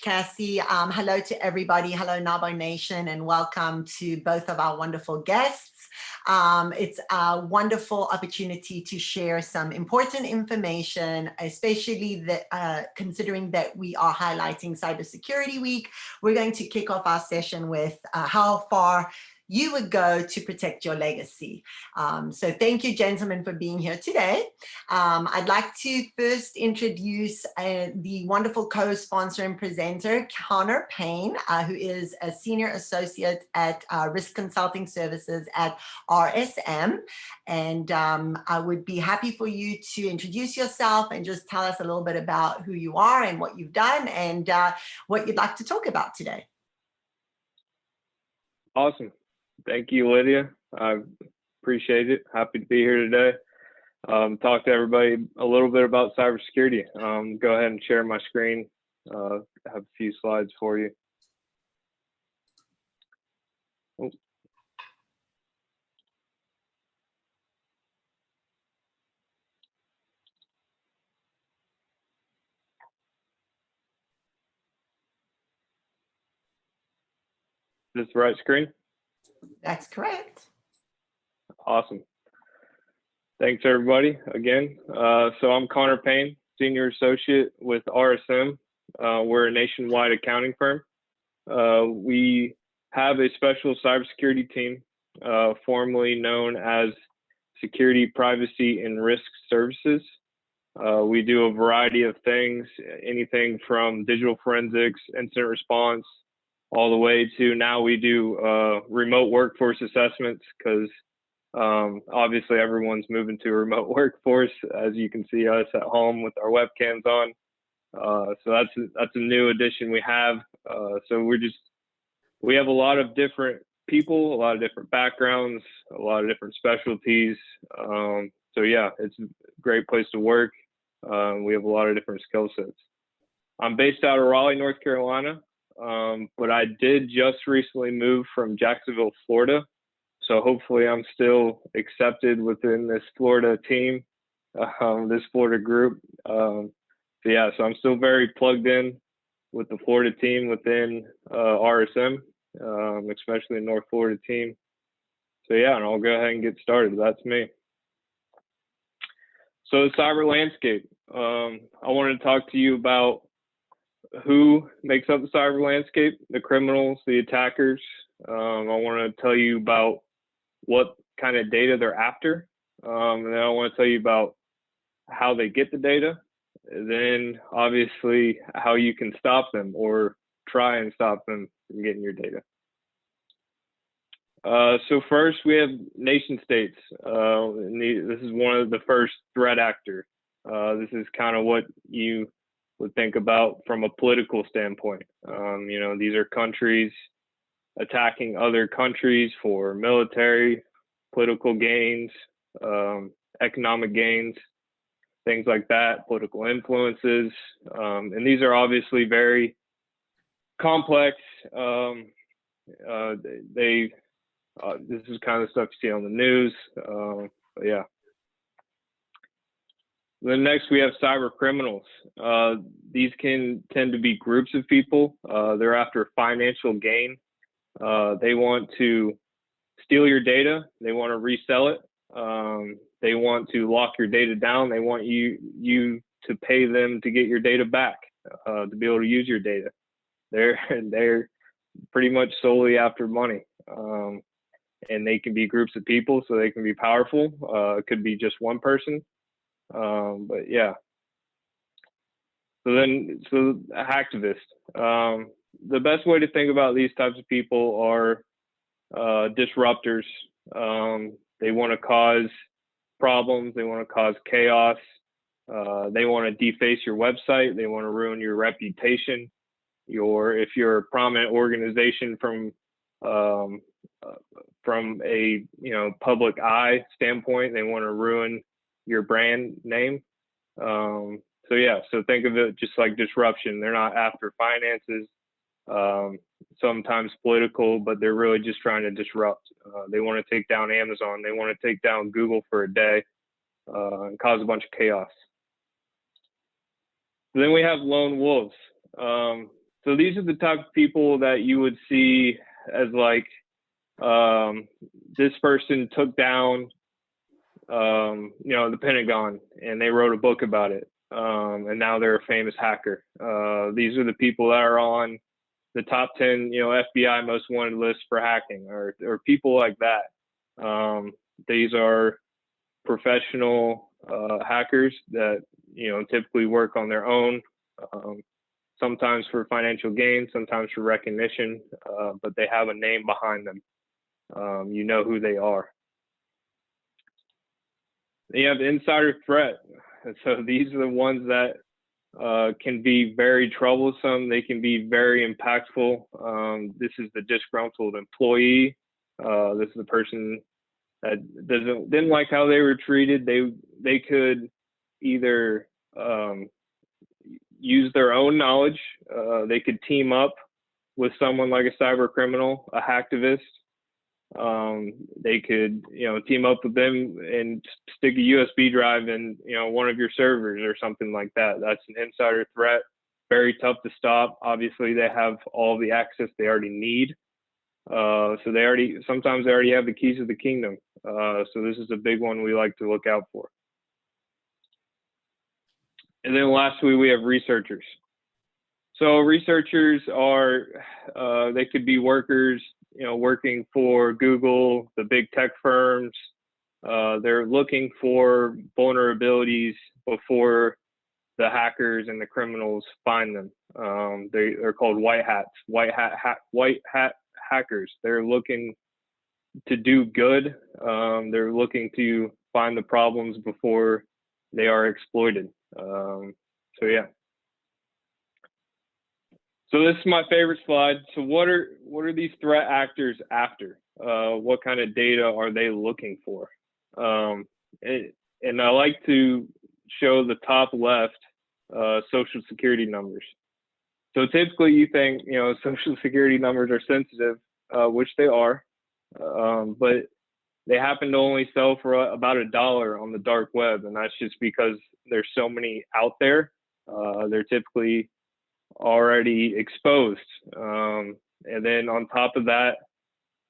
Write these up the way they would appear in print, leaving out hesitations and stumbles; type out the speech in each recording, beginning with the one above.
Cassie. Hello to everybody. Hello, NAWBO Nation, and welcome to both of our wonderful guests. It's a wonderful opportunity to share some important information, especially considering that we are highlighting Cybersecurity Week. We're going to kick off our session with how far you would go to protect your legacy. So thank you, gentlemen, for being here today. I'd like to first introduce the wonderful co-sponsor and presenter, Connor Payne, who is a Senior Associate at Risk Consulting Services at RSM. And I would be happy for you to introduce yourself and just tell us a little bit about who you are and what you've done and what you'd like to talk about today. Awesome. Thank you, Lydia. I appreciate it. Happy to be here today. Talk to everybody a little bit about cybersecurity. Go ahead and share my screen. I have a few slides for you. Oh. Is this the right screen? That's correct. Awesome. Thanks, everybody, again. So I'm Connor Payne, Senior Associate with RSM. We're a nationwide accounting firm. We have a special cybersecurity team, formerly known as Security, Privacy, and Risk Services. We do a variety of things, anything from digital forensics, incident response, all the way to now we do remote workforce assessments because obviously everyone's moving to a remote workforce, as you can see us at home with our webcams on. So that's a new addition we have. So we have a lot of different people, a lot of different backgrounds, a lot of different specialties. So yeah, it's a great place to work. We have a lot of different skill sets. I'm based out of Raleigh, North Carolina. But I did just recently move from Jacksonville, Florida. So hopefully I'm still accepted within this Florida team, this Florida group. So yeah, so I'm still very plugged in with the Florida team within RSM, especially the North Florida team. So yeah, and I'll go ahead and get started. That's me. So the cyber landscape. I wanted to talk to you about who makes up the cyber landscape, the criminals, the attackers. I want to tell you about what kind of data they're after. And then I want to tell you about how they get the data. And then obviously how you can stop them or try and stop them from getting your data. So first we have nation states. This is one of the first threat actors. This is kind of what you would think about from a political standpoint. You know, these are countries attacking other countries for military, political gains, economic gains, things like that, political influences. And these are obviously very complex. This is kind of stuff you see on the news. But yeah. Then next we have cyber criminals. These can tend to be groups of people. They're after financial gain. They want to steal your data. They want to resell it. They want to lock your data down. They want you to pay them to get your data back, to be able to use your data. They're pretty much solely after money. And they can be groups of people, so they can be powerful. It could be just one person. But yeah. So hacktivists. The best way to think about these types of people are disruptors. They want to cause problems. They want to cause chaos. They want to deface your website. They want to ruin your reputation. If you're a prominent organization from a public eye standpoint, they want to ruin your brand name. So yeah, so think of it just like disruption. They're not after finances, sometimes political, but they're really just trying to disrupt. They want to take down Amazon. They want to take down Google for a day and cause a bunch of chaos. Then we have lone wolves. So these are the type of people that you would see as like, this person took down, the Pentagon, and they wrote a book about it. And now they're a famous hacker. These are the people that are on the top 10, FBI most wanted lists for hacking, or people like that. These are professional hackers that, typically work on their own, sometimes for financial gain, sometimes for recognition, but they have a name behind them. You know who they are. You have insider threat. And so these are the ones that can be very troublesome. They can be very impactful. This is the disgruntled employee. This is the person that didn't like how they were treated. They could either use their own knowledge. They could team up with someone like a cyber criminal, a hacktivist. They could, team up with them and stick a USB drive in, one of your servers or something like that. That's an insider threat. Very tough to stop. Obviously, they have all the access they already need. So sometimes they already have the keys of the kingdom. So this is a big one we like to look out for. And then lastly, we have researchers. So researchers are, they could be workers, working for Google, the big tech firms. They're looking for vulnerabilities before the hackers and the criminals find them. They're called white hat hackers. They're looking to do good. They're looking to find the problems before they are exploited. So yeah. So this is my favorite slide. So what are these threat actors after? What kind of data are they looking for? And I like to show the top left, social security numbers. So typically you think, social security numbers are sensitive, which they are, but they happen to only sell for about $1 on the dark web. And that's just because there's so many out there. They're typically already exposed. And then on top of that,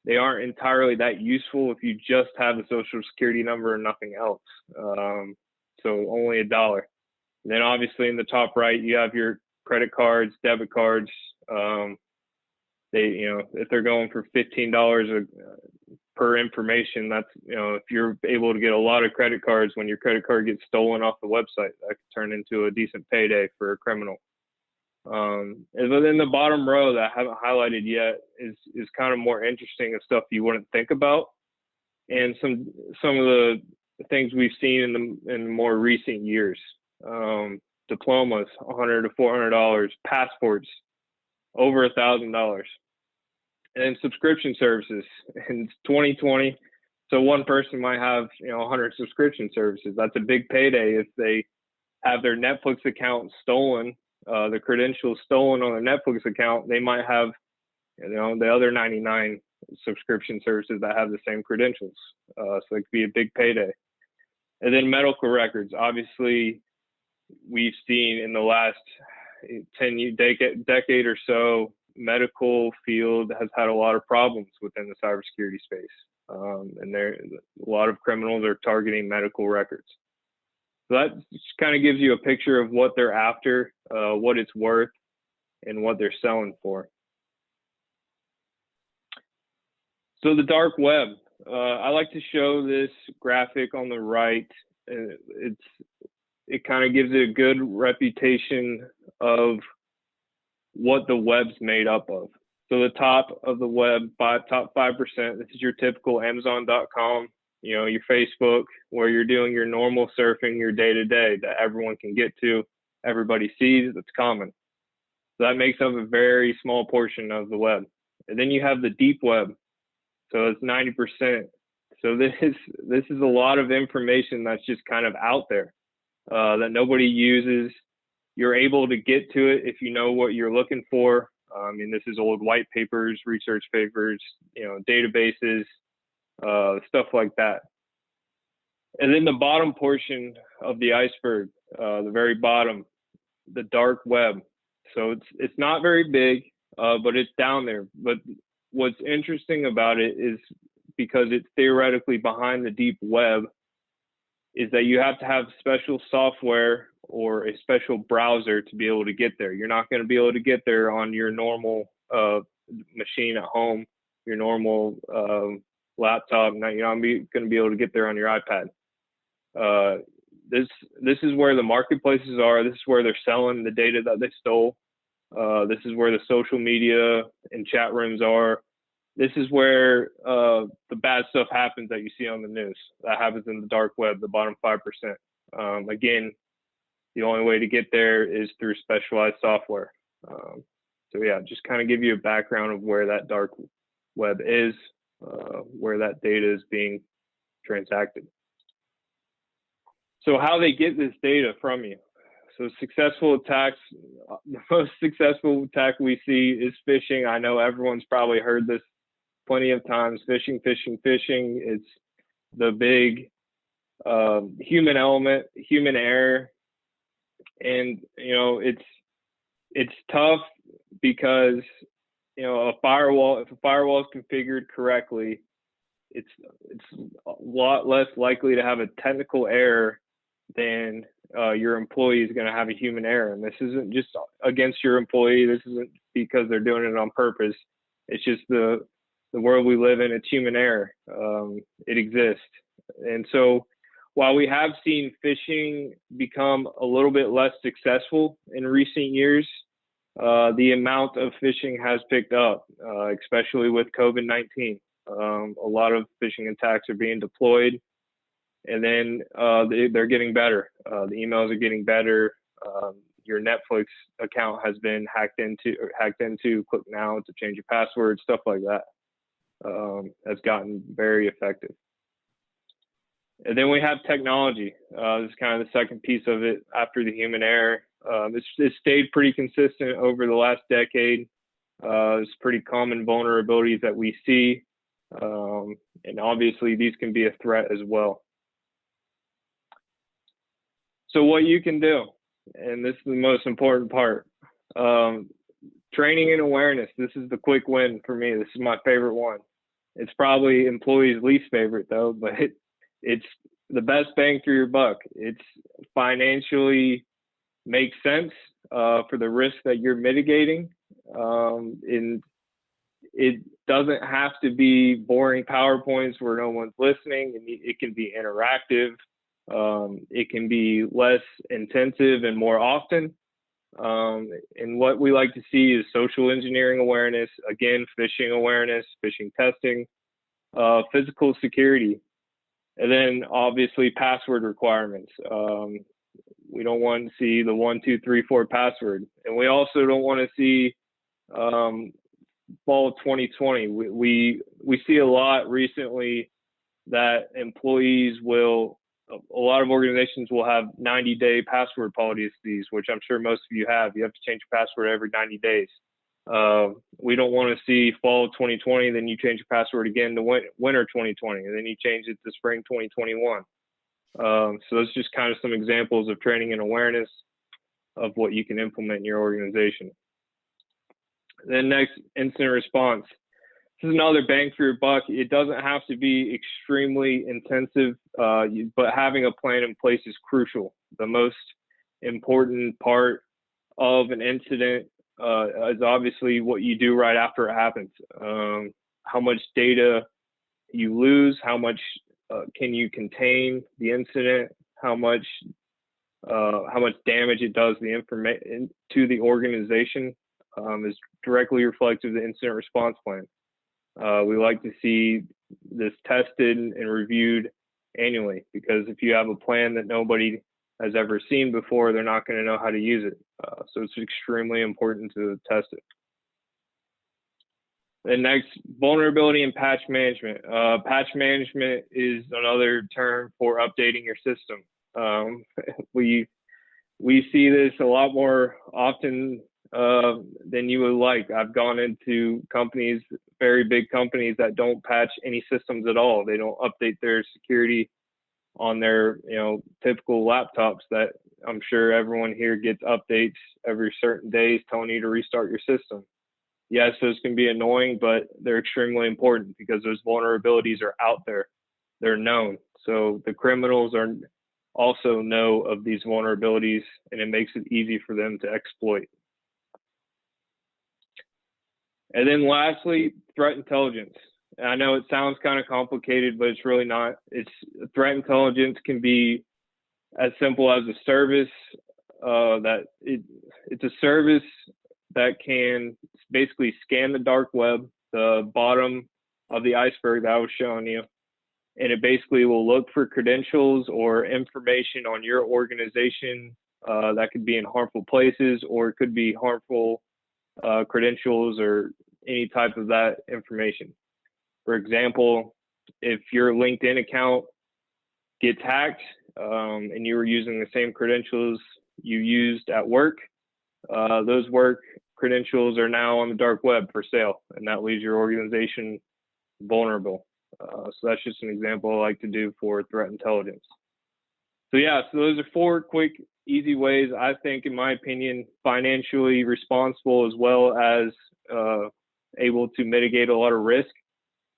they aren't entirely that useful if you just have a social security number and nothing else. So only $1. And then obviously in the top right, you have your credit cards, debit cards. If they're going for $15 per information, that's, if you're able to get a lot of credit cards, when your credit card gets stolen off the website, that could turn into a decent payday for a criminal. And then the bottom row that I haven't highlighted yet is kind of more interesting and stuff you wouldn't think about. And some of the things we've seen in more recent years. Diplomas, $100 to $400, passports, over $1,000. And then subscription services in 2020. So one person might have, 100 subscription services. That's a big payday if they have their Netflix account stolen, the credentials stolen on their Netflix account. They might have, the other 99 subscription services that have the same credentials. So it could be a big payday. And then medical records. Obviously, we've seen in the last decade or so, medical field has had a lot of problems within the cybersecurity space. And a lot of criminals are targeting medical records. So that just kind of gives you a picture of what they're after, what it's worth, and what they're selling for. So the dark web. I like to show this graphic on the right. It kind of gives it a good reputation of what the web's made up of. So the top of the web, top 5%, this is your typical Amazon.com, your Facebook, where you're doing your normal surfing, your day-to-day that everyone can get to, everybody sees, it's common. So that makes up a very small portion of the web. And then you have the deep web. So it's 90%. So this is a lot of information that's just kind of out there that nobody uses. You're able to get to it if you know what you're looking for. This is old white papers, research papers, databases, stuff like that. And then the bottom portion of the iceberg, the very bottom, the dark web. So it's not very big, but it's down there. But what's interesting about it is, because it's theoretically behind the deep web, is that you have to have special software or a special browser to be able to get there. You're not going to be able to get there on your normal machine at home, your normal laptop. You're not going to be able to get there on your iPad. This is where the marketplaces are. This is where they're selling the data that they stole. This is where the social media and chat rooms are. This is where the bad stuff happens that you see on the news. That happens in the dark web, the bottom 5%. Again, the only way to get there is through specialized software. So yeah, just kind of give you a background of where that dark web is, where that data is being transacted. So how they get this data from you. So successful attacks, the most successful attack we see is phishing. I know everyone's probably heard this plenty of times. Phishing. It's the big human element, human error. And, you know, it's tough because, you know, if a firewall is configured correctly, it's a lot less likely to have a technical error than your employee is going to have a human error. And this isn't just against your employee. This isn't because they're doing it on purpose. It's just the world we live in. It's human error. It exists. And so while we have seen phishing become a little bit less successful in recent years, the amount of phishing has picked up, especially with COVID-19. A lot of phishing attacks are being deployed, and then they're getting better. The emails are getting better. Your Netflix account has been hacked into. Click now to change your password, stuff like that. Has gotten very effective. And then we have technology. This is kind of the second piece of it after the human error. It's stayed pretty consistent over the last decade. It's pretty common vulnerabilities that we see. And obviously these can be a threat as well. So what you can do, and this is the most important part, training and awareness. This is the quick win for me. This is my favorite one. It's probably employees' least favorite though, but it's the best bang for your buck. It's financially makes sense for the risk that you're mitigating. And it doesn't have to be boring PowerPoints where no one's listening. It can be interactive. It can be less intensive and more often. And what we like to see is social engineering awareness, again, phishing awareness, phishing testing, physical security, and then obviously password requirements. We don't want to see the 1, 2, 3, 4 password. And we also don't want to see fall of 2020. We see a lot recently that employees will, a lot of organizations will have 90-day password policies, which I'm sure most of you have. You have to change your password every 90 days. We don't want to see fall of 2020, then you change your password again to winter 2020, and then you change it to spring 2021. So that's just kind of some examples of training and awareness of what you can implement in your organization. Then next, incident response. This is another bang for your buck. It doesn't have to be extremely intensive, but having a plan in place is crucial. The most important part of an incident is obviously what you do right after it happens. How much data you lose, how much can you contain the incident, how much damage it does to the organization is directly reflective of the incident response plan. We like to see this tested and reviewed annually, because if you have a plan that nobody has ever seen before, they're not going to know how to use it. So it's extremely important to test it. And next, vulnerability and patch management. Patch management is another term for updating your system. We see this a lot more often than you would like. I've gone into companies, very big companies, that don't patch any systems at all. They don't update their security on their typical laptops that I'm sure everyone here gets updates every certain days telling you to restart your system. Yes, those can be annoying, but they're extremely important because those vulnerabilities are out there. They're known. So the criminals are also know of these vulnerabilities, and it makes it easy for them to exploit. And then lastly, threat intelligence. And I know it sounds kind of complicated, but it's really not. Threat intelligence can be as simple as a service it's a service that can basically scan the dark web, the bottom of the iceberg that I was showing you, and it basically will look for credentials or information on your organization that could be in harmful places, or it could be harmful credentials or any type of that information. For example, if your LinkedIn account gets hacked and you were using the same credentials you used at work, those work credentials are now on the dark web for sale, and that leaves your organization vulnerable. So that's just an example I like to do for threat intelligence. So yeah, so those are 4 quick, easy ways, I think, in my opinion, financially responsible as well as able to mitigate a lot of risk.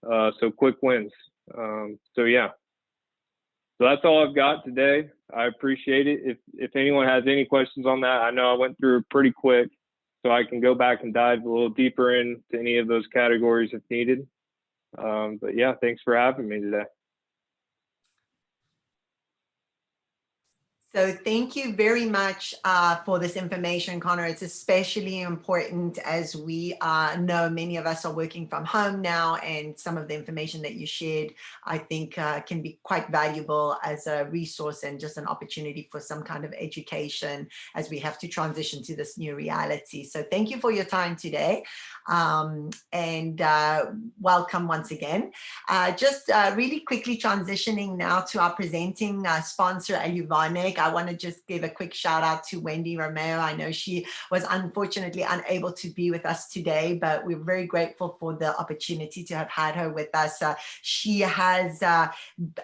So quick wins. So yeah. So that's all I've got today. I appreciate it. If anyone has any questions on that, I know I went through it pretty quick, so I can go back and dive a little deeper into any of those categories if needed. But yeah, thanks for having me today. So thank you very much for this information, Connor. It's especially important as we know many of us are working from home now, and some of the information that you shared, I think can be quite valuable as a resource and just an opportunity for some kind of education as we have to transition to this new reality. So thank you for your time today, and welcome once again. Just really quickly transitioning now to our presenting sponsor, Aluvonic. I want to just give a quick shout out to Wendy Romeo. I know she was unfortunately unable to be with us today, but we're very grateful for the opportunity to have had her with us. She has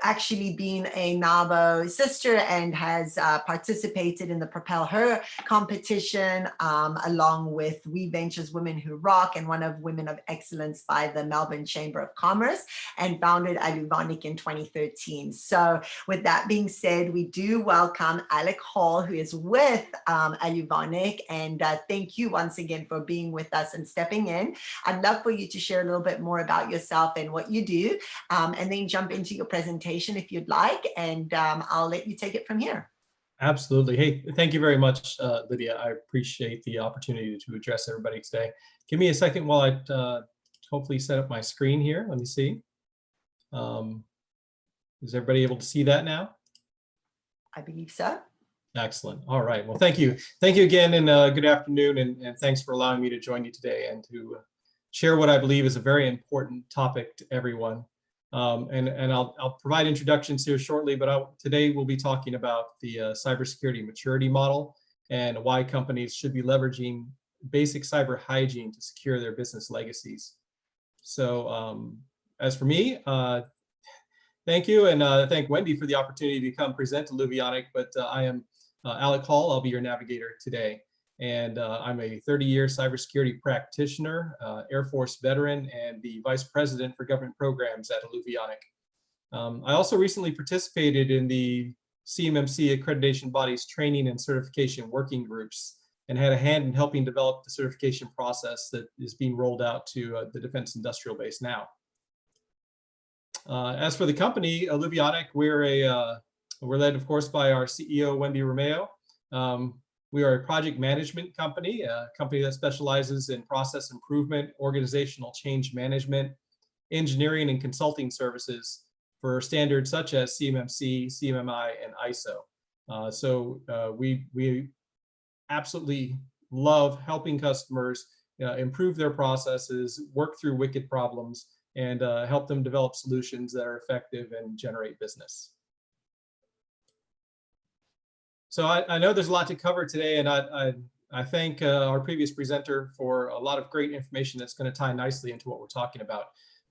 actually been a NAWBO sister and has participated in the Propel Her competition along with We Ventures Women Who Rock and one of Women of Excellence by the Melbourne Chamber of Commerce, and founded Aluvonic in 2013. So with that being said, we do welcome Alec Hall, who is with Aluvonic, and thank you once again for being with us and stepping in. I'd love for you to share a little bit more about yourself and what you do, and then jump into your presentation if you'd like, and I'll let you take it from here. Absolutely. Hey, thank you very much, Lydia. I appreciate the opportunity to address everybody today. Give me a second while I hopefully set up my screen here. Let me see. Is everybody able to see that now? I believe so. Excellent. All right. Well, thank you. Thank you again, and good afternoon, and thanks for allowing me to join you today and to share what I believe is a very important topic to everyone. And I'll provide introductions here shortly, but today we'll be talking about the cybersecurity maturity model and why companies should be leveraging basic cyber hygiene to secure their business legacies. So as for me, thank you, and thank Wendy for the opportunity to come present to Aluvonic, but I am Alec Hall. I'll be your navigator today. And I'm a 30-year cybersecurity practitioner, Air Force veteran, and the Vice President for Government Programs at Aluvonic. I also recently participated in the CMMC accreditation body's training and certification working groups, and had a hand in helping develop the certification process that is being rolled out to the Defense Industrial Base now. As for the company, Aluvonic, we're led, of course, by our CEO, Wendy Romeo. We are a project management company, a company that specializes in process improvement, organizational change management, engineering, and consulting services for standards such as CMMC, CMMI, and ISO. So we absolutely love helping customers improve their processes, work through wicked problems, and help them develop solutions that are effective and generate business. So I know there's a lot to cover today, and I thank our previous presenter for a lot of great information that's going to tie nicely into what we're talking about.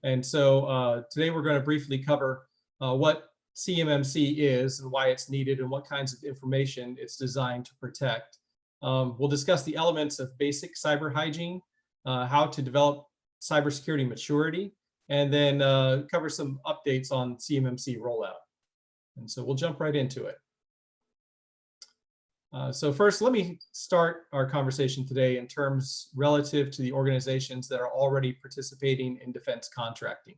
And so today we're going to briefly cover what CMMC is and why it's needed and what kinds of information it's designed to protect. We'll discuss the elements of basic cyber hygiene, how to develop cybersecurity maturity, and then cover some updates on CMMC rollout. And so we'll jump right into it. So first, let me start our conversation today in terms relative to the organizations that are already participating in defense contracting.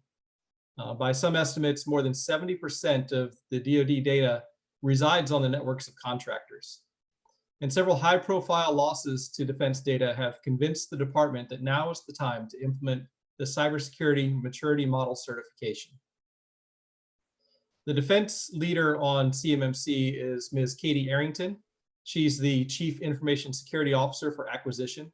By some estimates, more than 70% of the DoD data resides on the networks of contractors. And several high-profile losses to defense data have convinced the department that now is the time to implement the Cybersecurity Maturity Model certification. The defense leader on CMMC is Ms. Katie Arrington. She's the Chief Information Security Officer for Acquisition.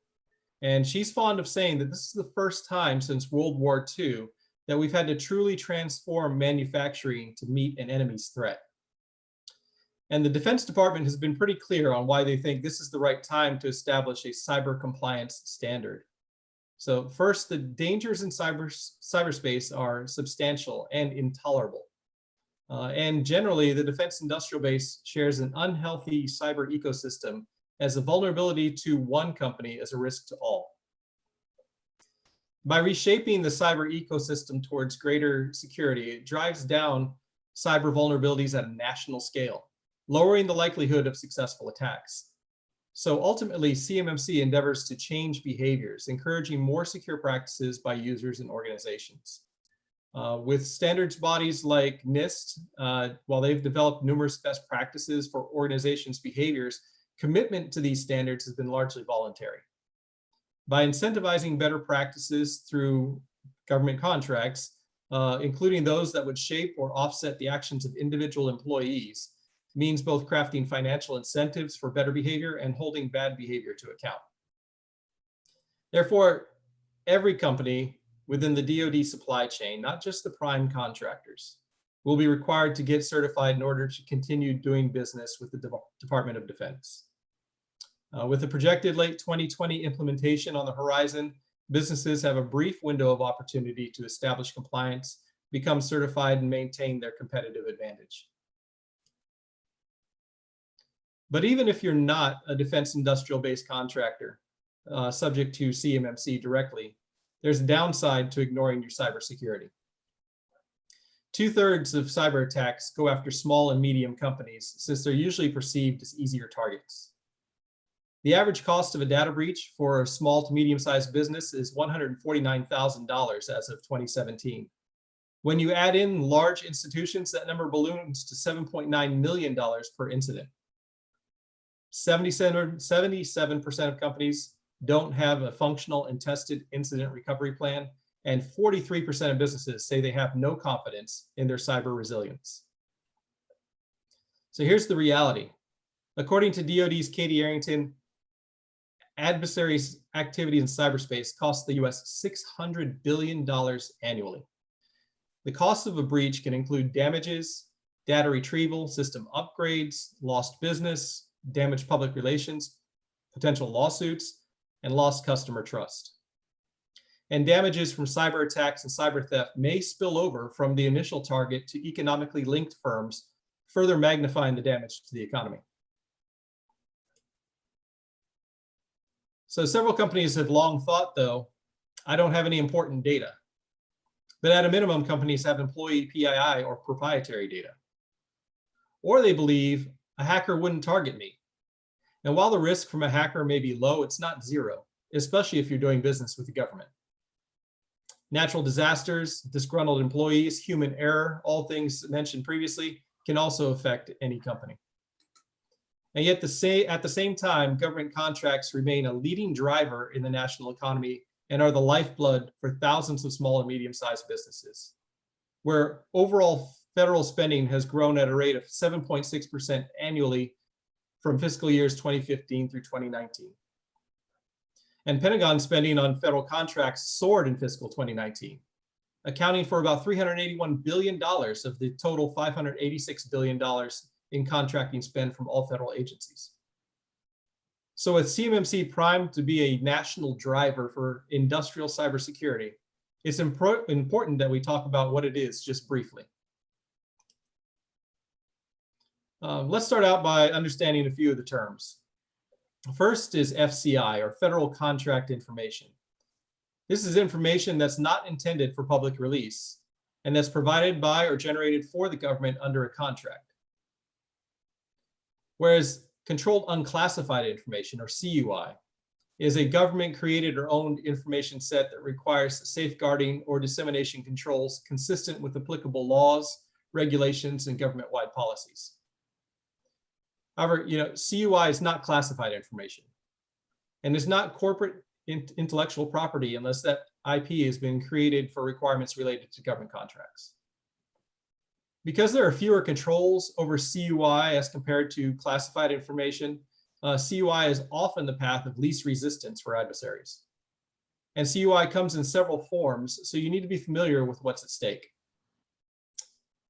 And she's fond of saying that this is the first time since World War II that we've had to truly transform manufacturing to meet an enemy's threat. And the Defense Department has been pretty clear on why they think this is the right time to establish a cyber compliance standard. So first, the dangers in cyberspace are substantial and intolerable. And generally, the defense industrial base shares an unhealthy cyber ecosystem as a vulnerability to one company is a risk to all. By reshaping the cyber ecosystem towards greater security, it drives down cyber vulnerabilities at a national scale, lowering the likelihood of successful attacks. So ultimately, CMMC endeavors to change behaviors, encouraging more secure practices by users and organizations. With standards bodies like NIST, while they've developed numerous best practices for organizations' behaviors, commitment to these standards has been largely voluntary. By incentivizing better practices through government contracts, including those that would shape or offset the actions of individual employees, means both crafting financial incentives for better behavior and holding bad behavior to account. Therefore, every company within the DoD supply chain, not just the prime contractors, will be required to get certified in order to continue doing business with the Department of Defense. With the projected late 2020 implementation on the horizon, businesses have a brief window of opportunity to establish compliance, become certified, and maintain their competitive advantage. But even if you're not a defense industrial-based contractor subject to CMMC directly, there's a downside to ignoring your cybersecurity. 2/3 of cyber attacks go after small and medium companies since they're usually perceived as easier targets. The average cost of a data breach for a small to medium-sized business is $149,000 as of 2017. When you add in large institutions, that number balloons to $7.9 million per incident. 77% of companies don't have a functional and tested incident recovery plan, and 43% of businesses say they have no confidence in their cyber resilience. So here's the reality. According to DoD's Katie Arrington, adversary activity in cyberspace costs the US $600 billion annually. The cost of a breach can include damages, data retrieval, system upgrades, lost business, damaged public relations, potential lawsuits, and lost customer trust. And damages from cyber attacks and cyber theft may spill over from the initial target to economically linked firms, further magnifying the damage to the economy. So several companies have long thought, though, I don't have any important data. But at a minimum, companies have employee PII or proprietary data. Or they believe a hacker wouldn't target me. And while the risk from a hacker may be low, it's not zero, especially if you're doing business with the government. Natural disasters, disgruntled employees, human error, all things mentioned previously, can also affect any company. And yet at the same time, government contracts remain a leading driver in the national economy and are the lifeblood for thousands of small and medium-sized businesses, where overall federal spending has grown at a rate of 7.6% annually from fiscal years 2015 through 2019. And Pentagon spending on federal contracts soared in fiscal 2019, accounting for about $381 billion of the total $586 billion in contracting spend from all federal agencies. So with CMMC primed to be a national driver for industrial cybersecurity, it's important that we talk about what it is just briefly. Let's start out by understanding a few of the terms. First is FCI, or Federal Contract Information. This is information that's not intended for public release and that's provided by or generated for the government under a contract. Whereas Controlled Unclassified Information, or CUI, is a government-created or owned information set that requires safeguarding or dissemination controls consistent with applicable laws, regulations, and government-wide policies. However, CUI is not classified information and is not corporate intellectual property unless that IP has been created for requirements related to government contracts. Because there are fewer controls over CUI as compared to classified information, CUI is often the path of least resistance for adversaries. And CUI comes in several forms, so you need to be familiar with what's at stake.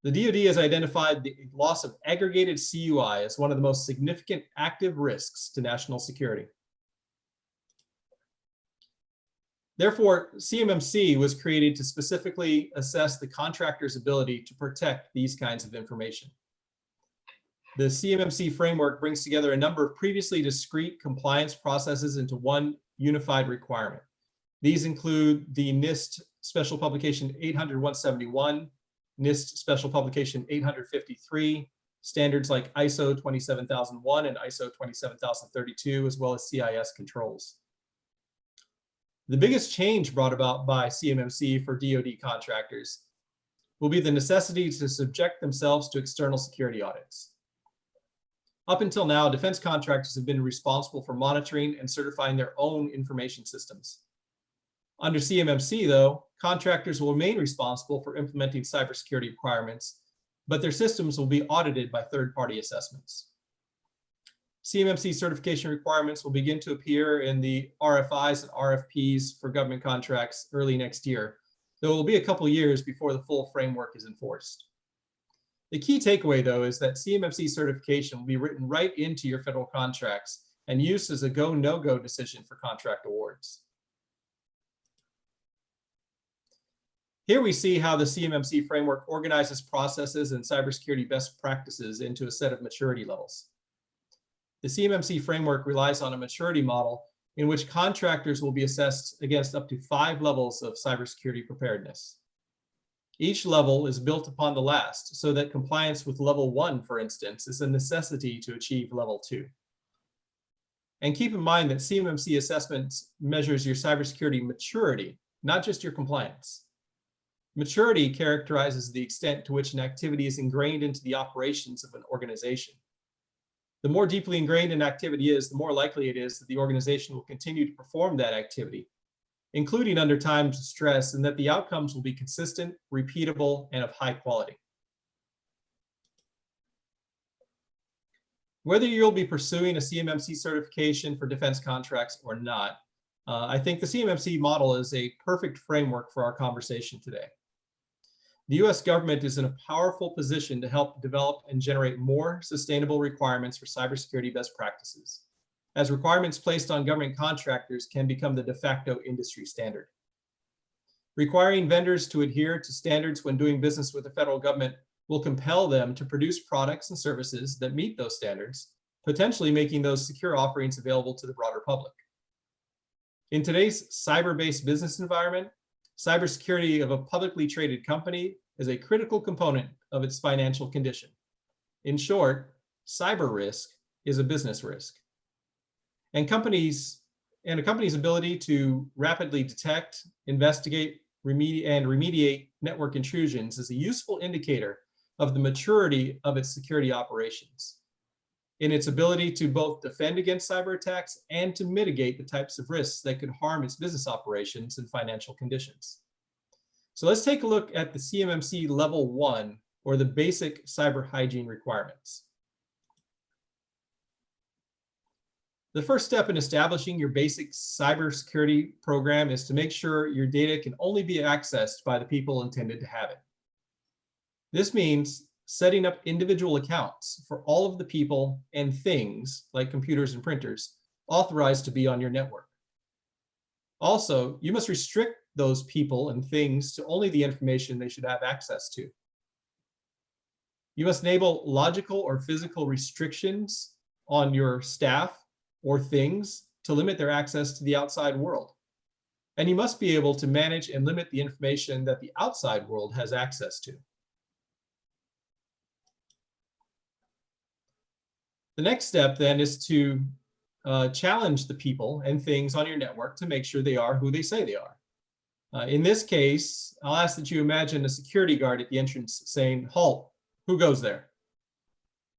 The DoD has identified the loss of aggregated CUI as one of the most significant active risks to national security. Therefore, CMMC was created to specifically assess the contractor's ability to protect these kinds of information. The CMMC framework brings together a number of previously discrete compliance processes into one unified requirement. These include the NIST Special Publication 800-171, NIST Special Publication 853, standards like ISO 27001 and ISO 27032, as well as CIS controls. The biggest change brought about by CMMC for DoD contractors will be the necessity to subject themselves to external security audits. Up until now, defense contractors have been responsible for monitoring and certifying their own information systems. Under CMMC, though, contractors will remain responsible for implementing cybersecurity requirements, but their systems will be audited by third-party assessments. CMMC certification requirements will begin to appear in the RFIs and RFPs for government contracts early next year, though it will be a couple years before the full framework is enforced. The key takeaway, though, is that CMMC certification will be written right into your federal contracts and used as a go, no-go decision for contract awards. Here we see how the CMMC framework organizes processes and cybersecurity best practices into a set of maturity levels. The CMMC framework relies on a maturity model in which contractors will be assessed against up to 5 levels of cybersecurity preparedness. Each level is built upon the last, so that compliance with level 1, for instance, is a necessity to achieve level 2. And keep in mind that CMMC assessment measures your cybersecurity maturity, not just your compliance. Maturity characterizes the extent to which an activity is ingrained into the operations of an organization. The more deeply ingrained an activity is, the more likely it is that the organization will continue to perform that activity, including under times of stress, and that the outcomes will be consistent, repeatable, and of high quality. Whether you'll be pursuing a CMMC certification for defense contracts or not, I think the CMMC model is a perfect framework for our conversation today. The US government is in a powerful position to help develop and generate more sustainable requirements for cybersecurity best practices, as requirements placed on government contractors can become the de facto industry standard. Requiring vendors to adhere to standards when doing business with the federal government will compel them to produce products and services that meet those standards, potentially making those secure offerings available to the broader public. In today's cyber-based business environment, cybersecurity of a publicly traded company is a critical component of its financial condition. In short, cyber risk is a business risk. And a company's ability to rapidly detect, investigate, remediate network intrusions is a useful indicator of the maturity of its security operations, in its ability to both defend against cyber attacks and to mitigate the types of risks that could harm its business operations and financial conditions. So let's take a look at the CMMC Level 1, or the basic cyber hygiene requirements. The first step in establishing your basic cybersecurity program is to make sure your data can only be accessed by the people intended to have it. This means setting up individual accounts for all of the people and things, like computers and printers, authorized to be on your network. Also, you must restrict those people and things to only the information they should have access to. You must enable logical or physical restrictions on your staff or things to limit their access to the outside world. And you must be able to manage and limit the information that the outside world has access to. The next step then is to challenge the people and things on your network to make sure they are who they say they are. In this case, I'll ask that you imagine a security guard at the entrance saying, "Halt, who goes there?"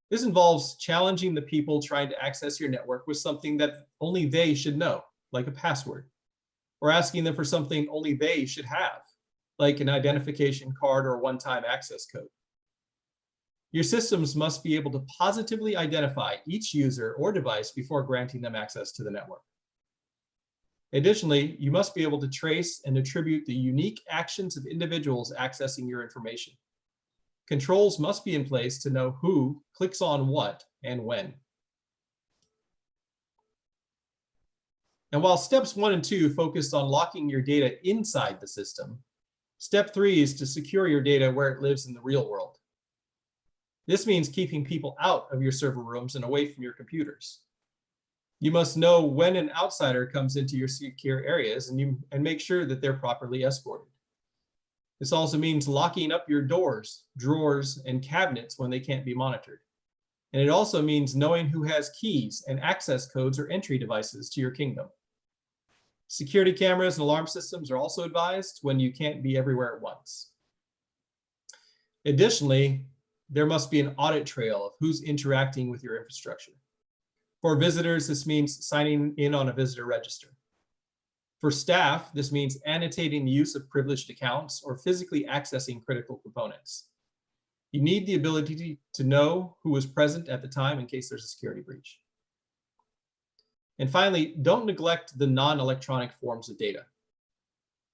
This involves challenging the people trying to access your network with something that only they should know, like a password, or asking them for something only they should have, like an identification card or a one-time access code. Your systems must be able to positively identify each user or device before granting them access to the network. Additionally, you must be able to trace and attribute the unique actions of individuals accessing your information. Controls must be in place to know who clicks on what and when. And while steps 1 and 2 focused on locking your data inside the system, step 3 is to secure your data where it lives in the real world. This means keeping people out of your server rooms and away from your computers. You must know when an outsider comes into your secure areas and make sure that they're properly escorted. This also means locking up your doors, drawers, and cabinets when they can't be monitored. And it also means knowing who has keys and access codes or entry devices to your kingdom. Security cameras and alarm systems are also advised when you can't be everywhere at once. Additionally, there must be an audit trail of who's interacting with your infrastructure. For visitors, this means signing in on a visitor register. For staff, this means annotating the use of privileged accounts or physically accessing critical components. You need the ability to know who was present at the time in case there's a security breach. And finally, don't neglect the non-electronic forms of data.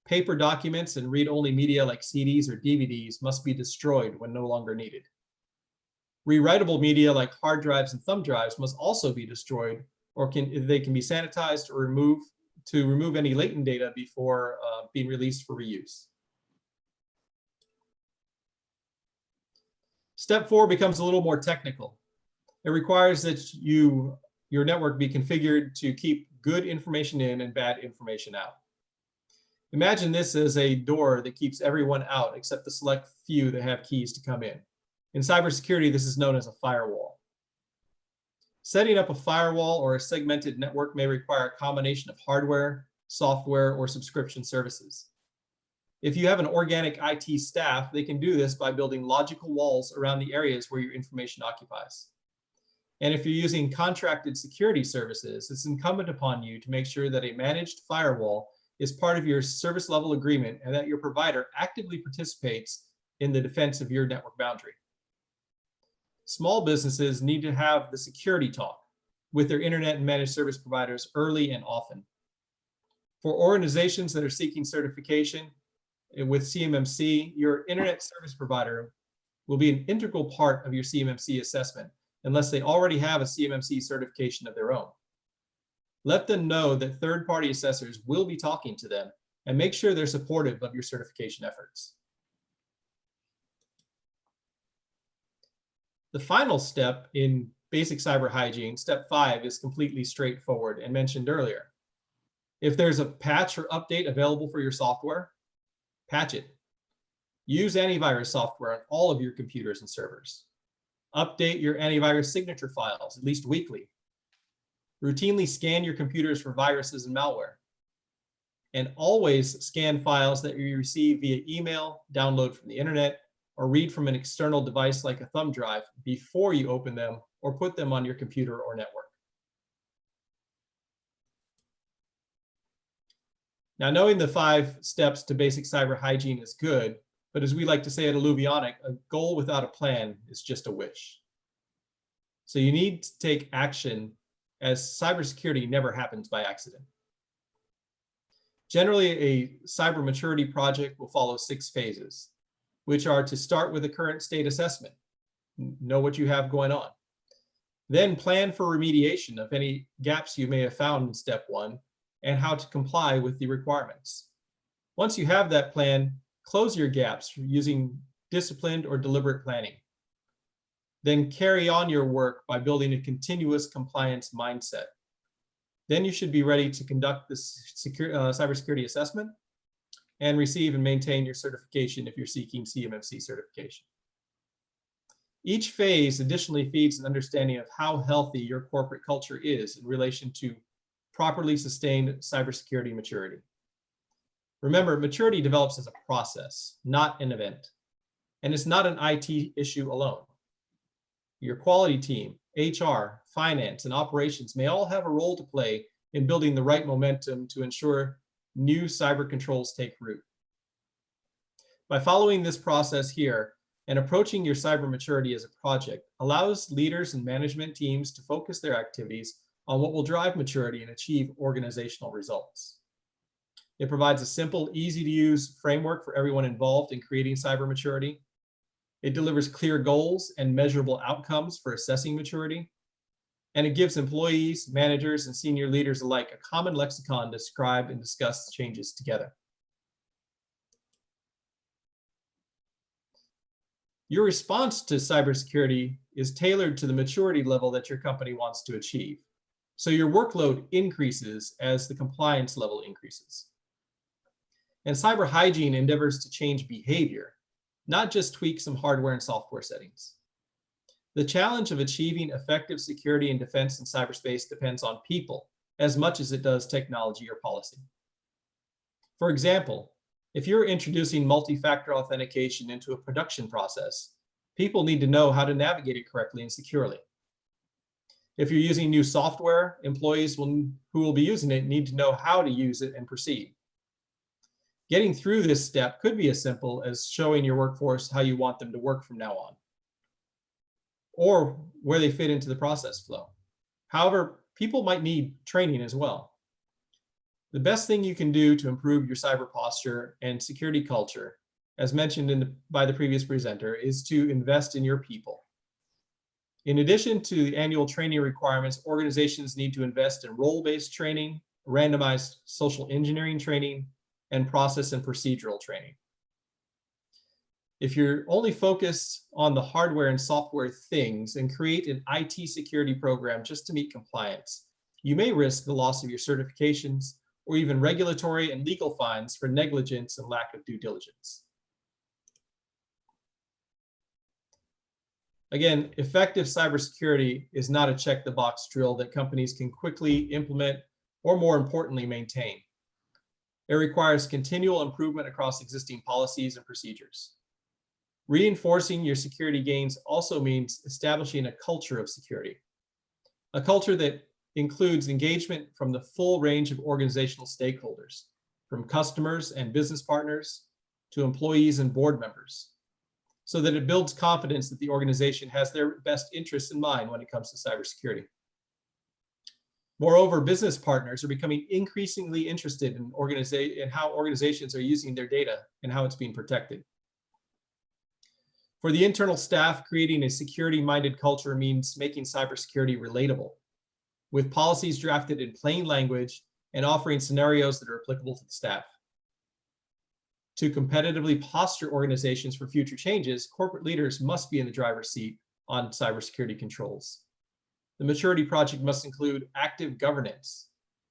Paper documents and read-only media like CDs or DVDs must be destroyed when no longer needed. Rewritable media like hard drives and thumb drives must also be destroyed, or they can be sanitized or removed to remove any latent data before being released for reuse. Step 4 becomes a little more technical. It requires that your network be configured to keep good information in and bad information out. Imagine this as a door that keeps everyone out except the select few that have keys to come in. In cybersecurity, this is known as a firewall. Setting up a firewall or a segmented network may require a combination of hardware, software, or subscription services. If you have an organic IT staff, they can do this by building logical walls around the areas where your information occupies. And if you're using contracted security services, it's incumbent upon you to make sure that a managed firewall is part of your service level agreement and that your provider actively participates in the defense of your network boundary. Small businesses need to have the security talk with their internet and managed service providers early and often. For organizations that are seeking certification with CMMC, your internet service provider will be an integral part of your CMMC assessment unless they already have a CMMC certification of their own. Let them know that third-party assessors will be talking to them and make sure they're supportive of your certification efforts. The final step in basic cyber hygiene, step 5, is completely straightforward and mentioned earlier. If there's a patch or update available for your software, patch it. Use antivirus software on all of your computers and servers. Update your antivirus signature files at least weekly. Routinely scan your computers for viruses and malware. And always scan files that you receive via email, download from the internet, or read from an external device like a thumb drive before you open them or put them on your computer or network. Now, knowing the 5 steps to basic cyber hygiene is good, but as we like to say at Alluvionic, a goal without a plan is just a wish. So you need to take action, as cybersecurity never happens by accident. Generally, a cyber maturity project will follow 6 phases, which are to start with a current state assessment, know what you have going on. Then plan for remediation of any gaps you may have found in step 1 and how to comply with the requirements. Once you have that plan, close your gaps using disciplined or deliberate planning. Then carry on your work by building a continuous compliance mindset. Then you should be ready to conduct this cybersecurity assessment and receive and maintain your certification if you're seeking CMMC certification. Each phase additionally feeds an understanding of how healthy your corporate culture is in relation to properly sustained cybersecurity maturity. Remember, maturity develops as a process, not an event. And it's not an IT issue alone. Your quality team, HR, finance, and operations may all have a role to play in building the right momentum to ensure new cyber controls take root. By following this process here and approaching your cyber maturity as a project allows leaders and management teams to focus their activities on what will drive maturity and achieve organizational results. It provides a simple, easy-to-use framework for everyone involved in creating cyber maturity. It delivers clear goals and measurable outcomes for assessing maturity. And it gives employees, managers, and senior leaders alike a common lexicon to describe and discuss changes together. Your response to cybersecurity is tailored to the maturity level that your company wants to achieve. So your workload increases as the compliance level increases. And cyber hygiene endeavors to change behavior, not just tweak some hardware and software settings. The challenge of achieving effective security and defense in cyberspace depends on people as much as it does technology or policy. For example, if you're introducing multi-factor authentication into a production process, people need to know how to navigate it correctly and securely. If you're using new software, employees who will be using it need to know how to use it and proceed. Getting through this step could be as simple as showing your workforce how you want them to work from now on, or where they fit into the process flow. However, people might need training as well. The best thing you can do to improve your cyber posture and security culture, as mentioned by the previous presenter, is to invest in your people. In addition to the annual training requirements, organizations need to invest in role-based training, randomized social engineering training, and process and procedural training. If you're only focused on the hardware and software things and create an IT security program just to meet compliance, you may risk the loss of your certifications or even regulatory and legal fines for negligence and lack of due diligence. Again, effective cybersecurity is not a check-the-box drill that companies can quickly implement or, more importantly, maintain. It requires continual improvement across existing policies and procedures. Reinforcing your security gains also means establishing a culture of security, a culture that includes engagement from the full range of organizational stakeholders, from customers and business partners to employees and board members, so that it builds confidence that the organization has their best interests in mind when it comes to cybersecurity. Moreover, business partners are becoming increasingly interested in how organizations are using their data and how it's being protected. For the internal staff, creating a security-minded culture means making cybersecurity relatable, with policies drafted in plain language and offering scenarios that are applicable to the staff. To competitively posture organizations for future changes, corporate leaders must be in the driver's seat on cybersecurity controls. The maturity project must include active governance,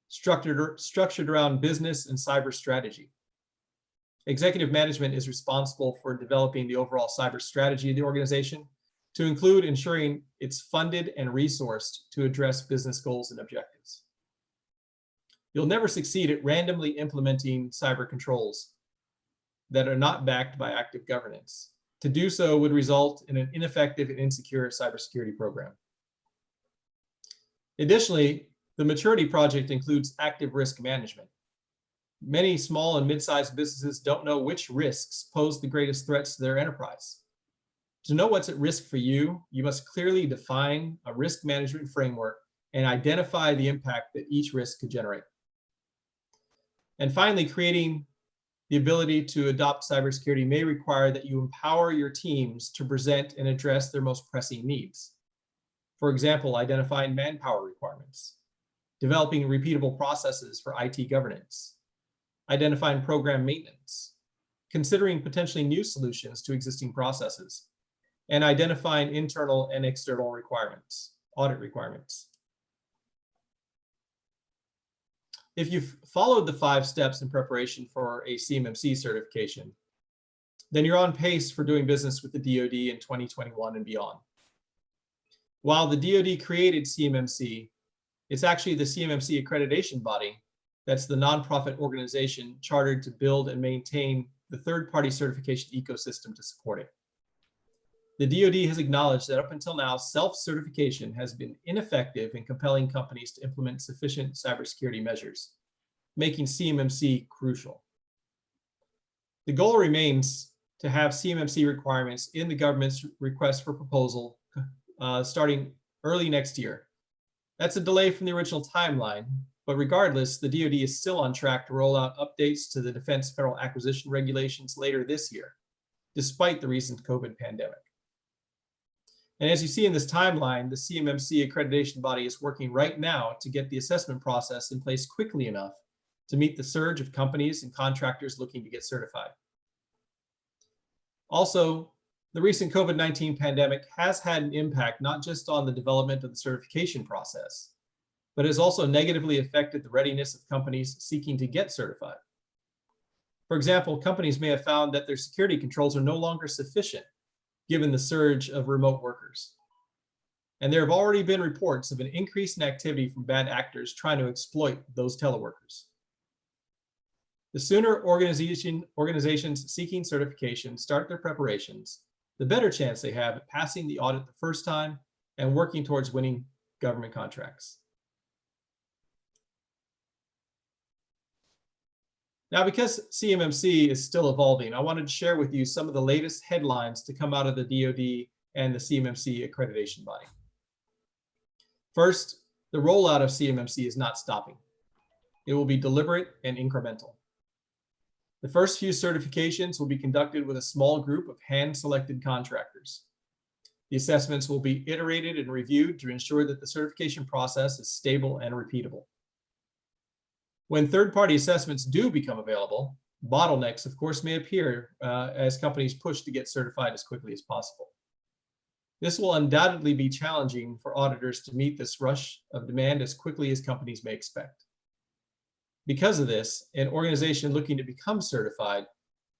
structured around business and cyber strategy. Executive management is responsible for developing the overall cyber strategy of the organization, to include ensuring it's funded and resourced to address business goals and objectives. You'll never succeed at randomly implementing cyber controls that are not backed by active governance. To do so would result in an ineffective and insecure cybersecurity program. Additionally, the maturity project includes active risk management. Many small and mid-sized businesses don't know which risks pose the greatest threats to their enterprise. To know what's at risk for you, you must clearly define a risk management framework and identify the impact that each risk could generate. And finally, creating the ability to adopt cybersecurity may require that you empower your teams to present and address their most pressing needs. For example, identifying manpower requirements, developing repeatable processes for IT governance, identifying program maintenance, considering potentially new solutions to existing processes, and identifying internal and external requirements, audit requirements. If you've followed the 5 steps in preparation for a CMMC certification, then you're on pace for doing business with the DoD in 2021 and beyond. While the DoD created CMMC, it's actually the CMMC accreditation body that's the nonprofit organization chartered to build and maintain the third-party certification ecosystem to support it. The DoD has acknowledged that up until now, self-certification has been ineffective in compelling companies to implement sufficient cybersecurity measures, making CMMC crucial. The goal remains to have CMMC requirements in the government's request for proposal starting early next year. That's a delay from the original timeline, but regardless, the DoD is still on track to roll out updates to the Defense Federal Acquisition Regulations later this year, despite the recent COVID pandemic. And as you see in this timeline, the CMMC accreditation body is working right now to get the assessment process in place quickly enough to meet the surge of companies and contractors looking to get certified. Also, the recent COVID-19 pandemic has had an impact not just on the development of the certification process, but has also negatively affected the readiness of companies seeking to get certified. For example, companies may have found that their security controls are no longer sufficient given the surge of remote workers. And there have already been reports of an increase in activity from bad actors trying to exploit those teleworkers. The sooner organizations seeking certification start their preparations, the better chance they have at passing the audit the first time and working towards winning government contracts. Now, because CMMC is still evolving, I wanted to share with you some of the latest headlines to come out of the DoD and the CMMC accreditation body. First, the rollout of CMMC is not stopping. It will be deliberate and incremental. The first few certifications will be conducted with a small group of hand-selected contractors. The assessments will be iterated and reviewed to ensure that the certification process is stable and repeatable. When third-party assessments do become available, bottlenecks, of course, may appear as companies push to get certified as quickly as possible. This will undoubtedly be challenging for auditors to meet this rush of demand as quickly as companies may expect. Because of this, an organization looking to become certified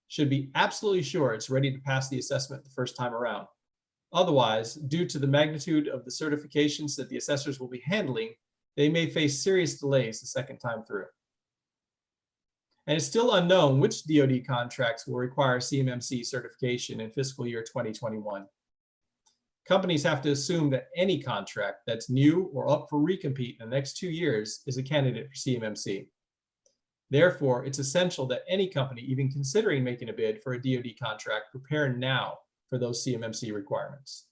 should be absolutely sure it's ready to pass the assessment the first time around. Otherwise, due to the magnitude of the certifications that the assessors will be handling, they may face serious delays the second time through. And it's still unknown which DoD contracts will require CMMC certification in fiscal year 2021. Companies have to assume that any contract that's new or up for recompete in the next 2 years is a candidate for CMMC. Therefore, it's essential that any company even considering making a bid for a DoD contract prepare now for those CMMC requirements.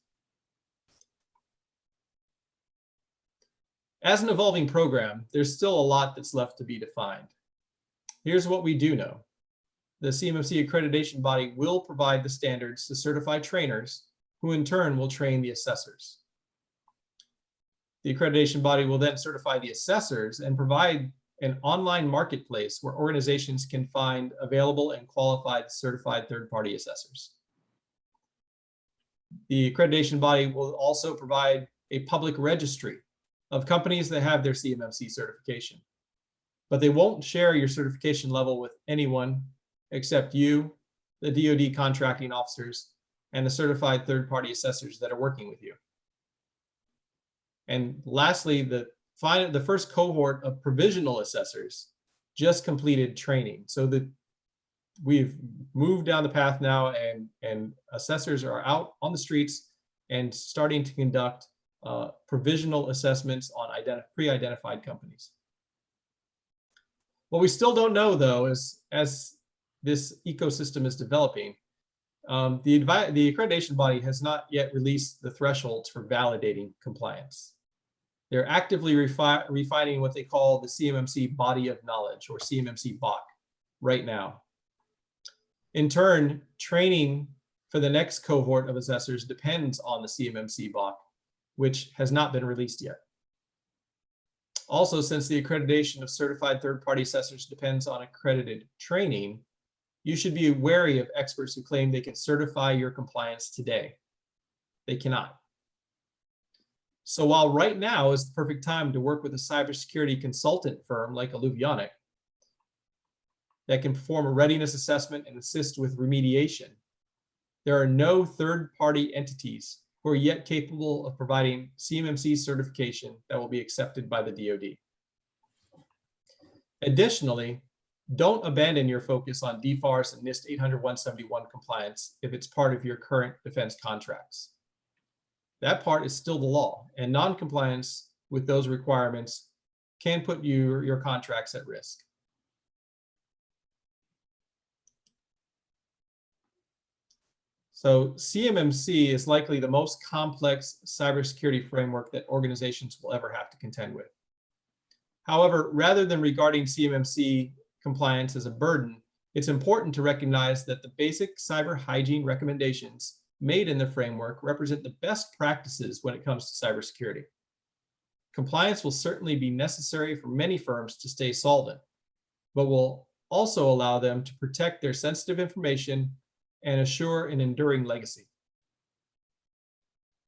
As an evolving program, there's still a lot that's left to be defined. Here's what we do know. The CMMC accreditation body will provide the standards to certify trainers, who in turn will train the assessors. The accreditation body will then certify the assessors and provide an online marketplace where organizations can find available and qualified certified third-party assessors. The accreditation body will also provide a public registry of companies that have their CMMC certification, but they won't share your certification level with anyone except you, the DoD contracting officers, and the certified third-party assessors that are working with you. And lastly, the first cohort of provisional assessors just completed training, so that we've moved down the path now, and assessors are out on the streets and starting to conduct provisional assessments on pre-identified companies. What we still don't know, though, is as this ecosystem is developing, the accreditation body has not yet released the thresholds for validating compliance. They're actively refining what they call the CMMC body of knowledge, or CMMC BOK, right now. In turn, training for the next cohort of assessors depends on the CMMC BOK, which has not been released yet. Also, since the accreditation of certified third-party assessors depends on accredited training, you should be wary of experts who claim they can certify your compliance today. they cannot. So while right now is the perfect time to work with a cybersecurity consultant firm like Alluvionic that can perform a readiness assessment and assist with remediation, there are no third-party entities who are yet capable of providing CMMC certification that will be accepted by the DoD. Additionally, don't abandon your focus on DFARS and NIST 800-171 compliance if it's part of your current defense contracts. That part is still the law, and non-compliance with those requirements can put your contracts at risk. So CMMC is likely the most complex cybersecurity framework that organizations will ever have to contend with. However, rather than regarding CMMC compliance as a burden, it's important to recognize that the basic cyber hygiene recommendations made in the framework represent the best practices when it comes to cybersecurity. Compliance will certainly be necessary for many firms to stay solvent, but will also allow them to protect their sensitive information and assure an enduring legacy.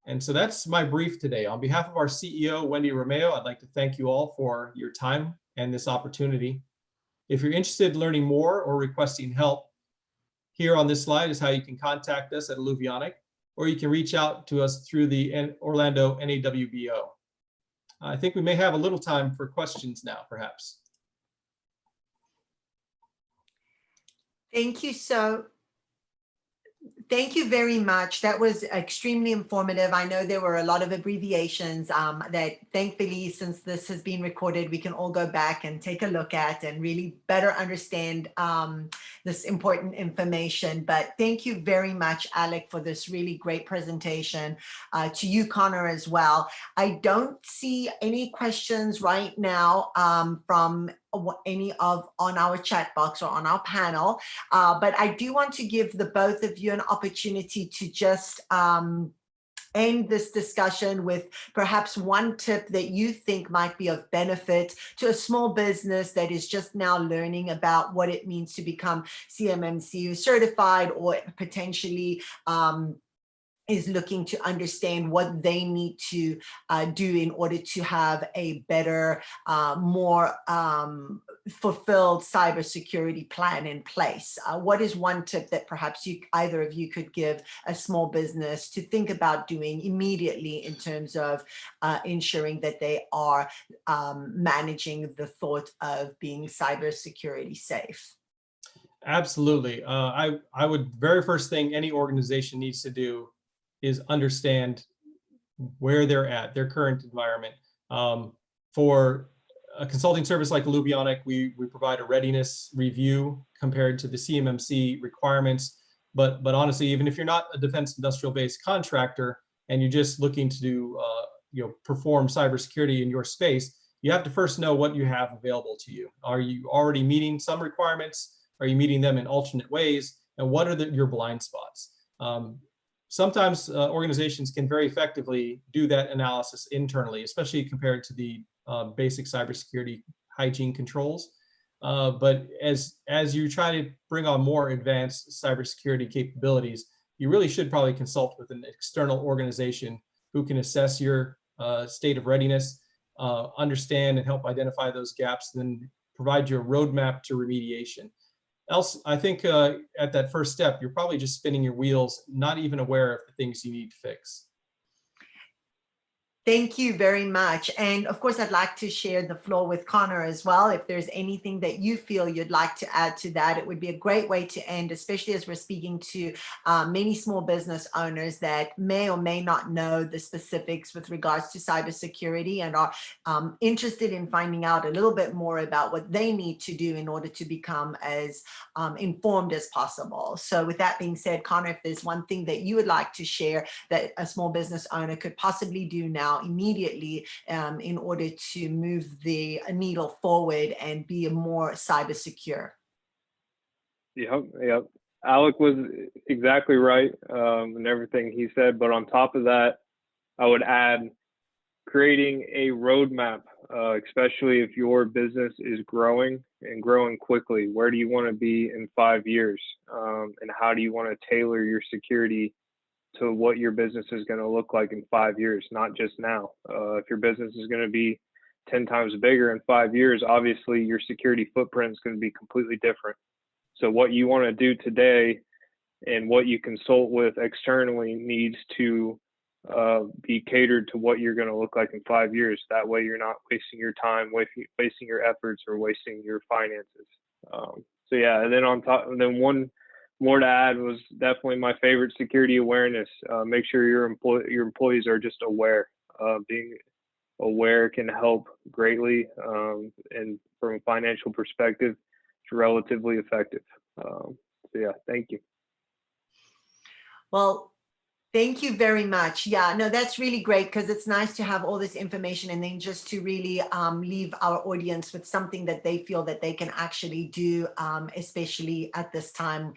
And so that's my brief today. On behalf of our CEO, Wendy Romeo, I'd like to thank you all for your time and this opportunity. If you're interested in learning more or requesting help, here on this slide is how you can contact us at Alluvionic, or you can reach out to us through the Orlando NAWBO. I think we may have a little time for questions now, perhaps. Thank you very much. That was extremely informative. I know there were a lot of abbreviations that thankfully, since this has been recorded, we can all go back and take a look at and really better understand this important information. But thank you very much, Alec, for this really great presentation. To you, Connor, as well. I don't see any questions right now from any of on our chat box or on our panel, but I do want to give the both of you an opportunity to just end this discussion with perhaps one tip that you think might be of benefit to a small business that is just now learning about what it means to become CMMC certified, or potentially is looking to understand what they need to do in order to have a better, more fulfilled cybersecurity plan in place. What is one tip that perhaps either of you could give a small business to think about doing immediately in terms of ensuring that they are managing the thought of being cybersecurity safe? Absolutely. I would, very first thing any organization needs to do is understand where they're at, their current environment. For a consulting service like Alluvionic, we provide a readiness review compared to the CMMC requirements. But honestly, even if you're not a defense industrial based contractor and you're just looking to do, perform cybersecurity in your space, you have to first know what you have available to you. Are you already meeting some requirements? Are you meeting them in alternate ways? And what are your blind spots? Sometimes organizations can very effectively do that analysis internally, especially compared to the basic cybersecurity hygiene controls. But as you try to bring on more advanced cybersecurity capabilities, you really should probably consult with an external organization who can assess your state of readiness, understand and help identify those gaps, and then provide you a roadmap to remediation. Else, I think at that first step, you're probably just spinning your wheels, not even aware of the things you need to fix. Thank you very much. And of course, I'd like to share the floor with Connor as well. If there's anything that you feel you'd like to add to that, it would be a great way to end, especially as we're speaking to many small business owners that may or may not know the specifics with regards to cybersecurity and are interested in finding out a little bit more about what they need to do in order to become as informed as possible. So with that being said, Connor, if there's one thing that you would like to share that a small business owner could possibly do now immediately in order to move the needle forward and be more cyber secure. Yep. Alec was exactly right in everything he said, but on top of that, I would add creating a roadmap, especially if your business is growing and growing quickly. Where do you want to be in 5 years? And how do you want to tailor your security to what your business is going to look like in 5 years, not just now. If your business is going to be 10 times bigger in 5 years, obviously your security footprint is going to be completely different. So what you want to do today and what you consult with externally needs to be catered to what you're going to look like in 5 years. That way you're not wasting your time, wasting your efforts, or wasting your finances. So yeah, and then on top, and then one more to add was definitely my favorite, security awareness. Make sure your employees are just aware. Being aware can help greatly, and from a financial perspective, it's relatively effective. So yeah, thank you. Well, thank you very much. Yeah, no, that's really great, because it's nice to have all this information and then just to really leave our audience with something that they feel that they can actually do, especially at this time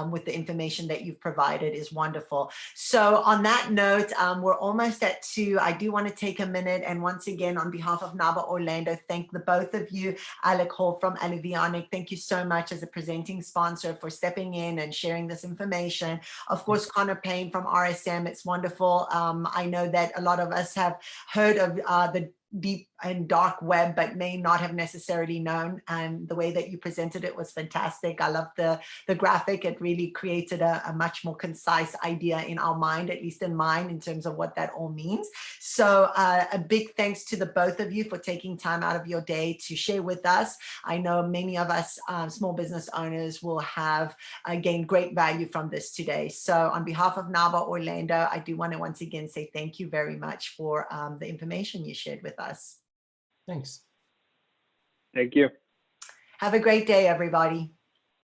with the information that you've provided is wonderful. So on that note, we're almost at 2. I do want to take a minute and once again, on behalf of NAWBO Orlando, thank the both of you. Alec Hall from Alivionic, thank you so much as a presenting sponsor for stepping in and sharing this information. Of course, Connor Payne from RSM. It's wonderful. I know that a lot of us have heard of the deep and dark web, but may not have necessarily known. And the way that you presented it was fantastic. I love the graphic. It really created a much more concise idea in our mind, at least in mine, in terms of what that all means. So a big thanks to the both of you for taking time out of your day to share with us. I know many of us small business owners will have gained great value from this today. So on behalf of NAWBO Orlando, I do want to once again say thank you very much for the information you shared with us. Thanks. Thank you. Have a great day, everybody.